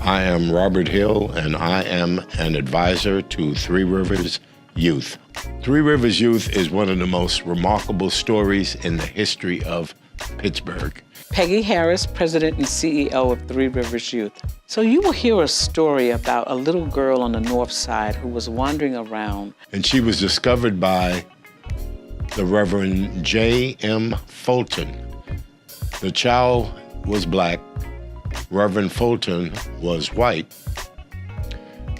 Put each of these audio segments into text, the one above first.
I am Robert Hill, and I am an advisor to Three Rivers Youth. Three Rivers Youth is one of the most remarkable stories in the history of Pittsburgh. Peggy Harris, President and CEO of Three Rivers Youth. So you will hear a story about a little girl on the north side who was wandering around. And she was discovered by the Reverend J.M. Fulton. The child was black. Reverend Fulton was white.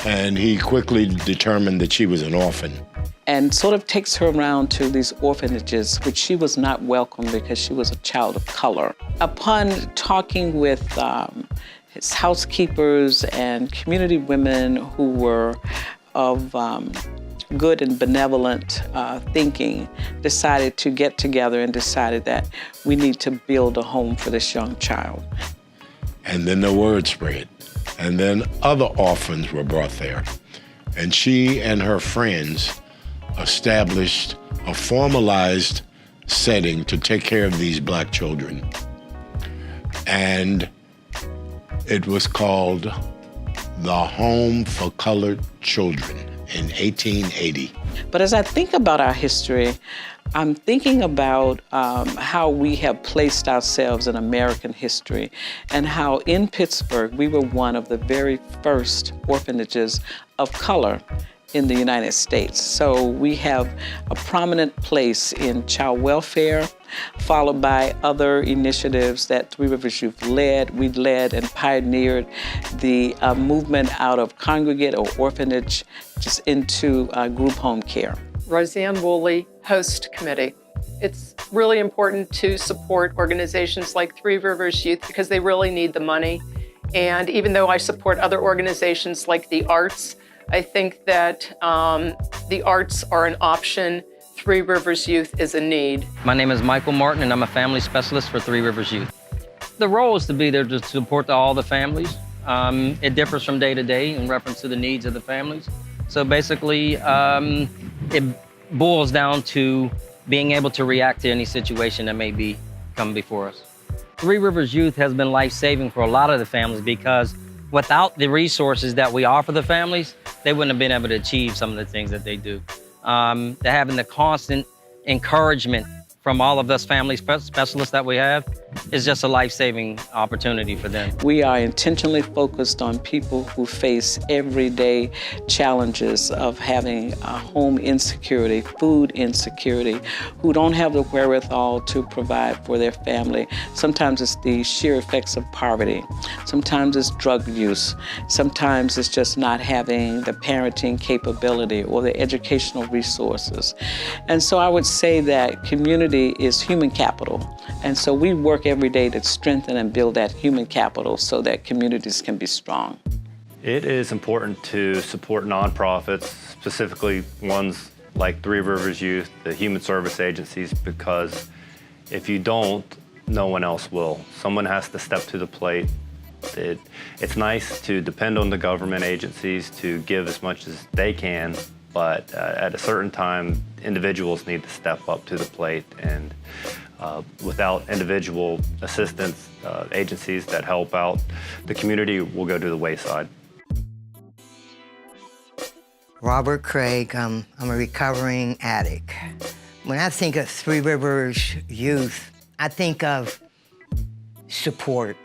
And he quickly determined that she was an orphan. And sort of takes her around to these orphanages, which she was not welcome because she was a child of color. Upon talking with his housekeepers and community women who were of good and benevolent thinking, decided to get together and decided that we need to build a home for this young child. And then the word spread. And then other orphans were brought there. And she and her friends established a formalized setting to take care of these black children. And it was called the Home for Colored Children in 1880. But as I think about our history, I'm thinking about how we have placed ourselves in American history and how in Pittsburgh we were one of the very first orphanages of color in the United States. So we have a prominent place in child welfare, followed by other initiatives that Three Rivers Youth led. We led and pioneered the movement out of congregate or orphanage just into group home care. Roseanne Woolley, Host Committee. It's really important to support organizations like Three Rivers Youth because they really need the money. And even though I support other organizations like the arts, I think that the arts are an option. Three Rivers Youth is a need. My name is Michael Martin, and I'm a family specialist for Three Rivers Youth. The role is to be there to support all the families. It differs from day to day in reference to the needs of the families. So basically, it boils down to being able to react to any situation that may come before us. Three Rivers Youth has been life-saving for a lot of the families because without the resources that we offer the families, they wouldn't have been able to achieve some of the things that they do. They're having the constant encouragement from all of us family specialists that we have is just a life-saving opportunity for them. We are intentionally focused on people who face everyday challenges of having home insecurity, food insecurity, who don't have the wherewithal to provide for their family. Sometimes it's the sheer effects of poverty. Sometimes it's drug use. Sometimes it's just not having the parenting capability or the educational resources. And so I would say that community is human capital. And so we work every day to strengthen and build that human capital so that communities can be strong. It is important to support nonprofits, specifically ones like Three Rivers Youth, the human service agencies, because if you don't, no one else will. Someone has to step to the plate. It's nice to depend on the government agencies to give as much as they can, but at a certain time, individuals need to step up to the plate, and without individual assistance, agencies that help out, the community will go to the wayside. Robert Craig, I'm a recovering addict. When I think of Three Rivers Youth, I think of support,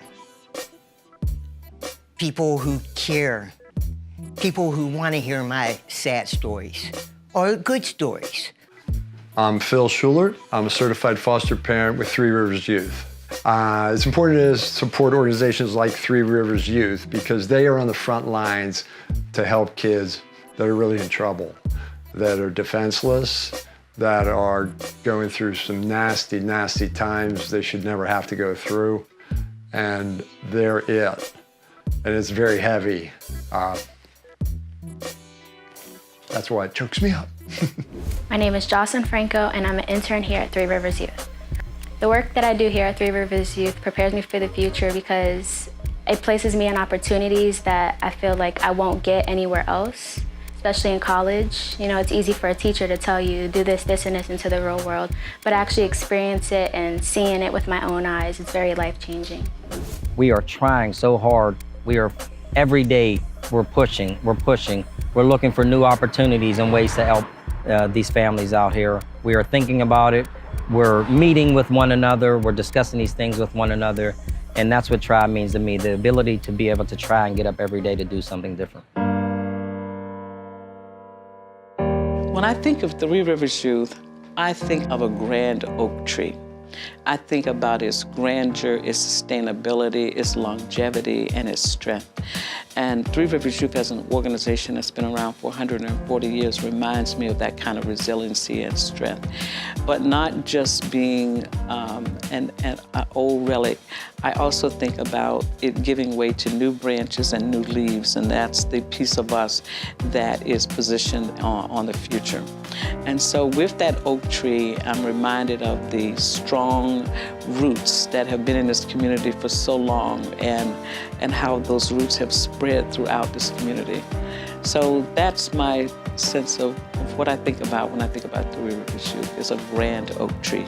people who care, people who want to hear my sad stories or good stories. I'm Phil Schulert. I'm a certified foster parent with Three Rivers Youth. It's important to support organizations like Three Rivers Youth because they are on the front lines to help kids that are really in trouble, that are defenseless, that are going through some nasty, nasty times they should never have to go through, and they're it. And it's very heavy. That's why it chokes me up. My name is Jocelyn Franco, and I'm an intern here at Three Rivers Youth. The work that I do here at Three Rivers Youth prepares me for the future because it places me in opportunities that I feel like I won't get anywhere else, especially in college. You know, it's easy for a teacher to tell you, do this, this, and this into the real world, but actually experience it and seeing it with my own eyes, it's very life-changing. We are trying so hard. We are every day we're pushing, we're looking for new opportunities and ways to help these families out here. We are thinking about it, we're meeting with one another, we're discussing these things with one another, and that's what try means to me, the ability to be able to try and get up every day to do something different. When I think of Three Rivers Youth, I think of a grand oak tree. I think about its grandeur, its sustainability, its longevity, and its strength. And Three Rivers Youth as an organization that's been around for 140 years reminds me of that kind of resiliency and strength. But not just being an old relic, I also think about it giving way to new branches and new leaves, and that's the piece of us that is positioned on the future. And so with that oak tree, I'm reminded of the strong roots that have been in this community for so long, and how those roots have spread throughout this community. So that's my sense of what I think about when I think about Three Rivers Youth, is a grand oak tree.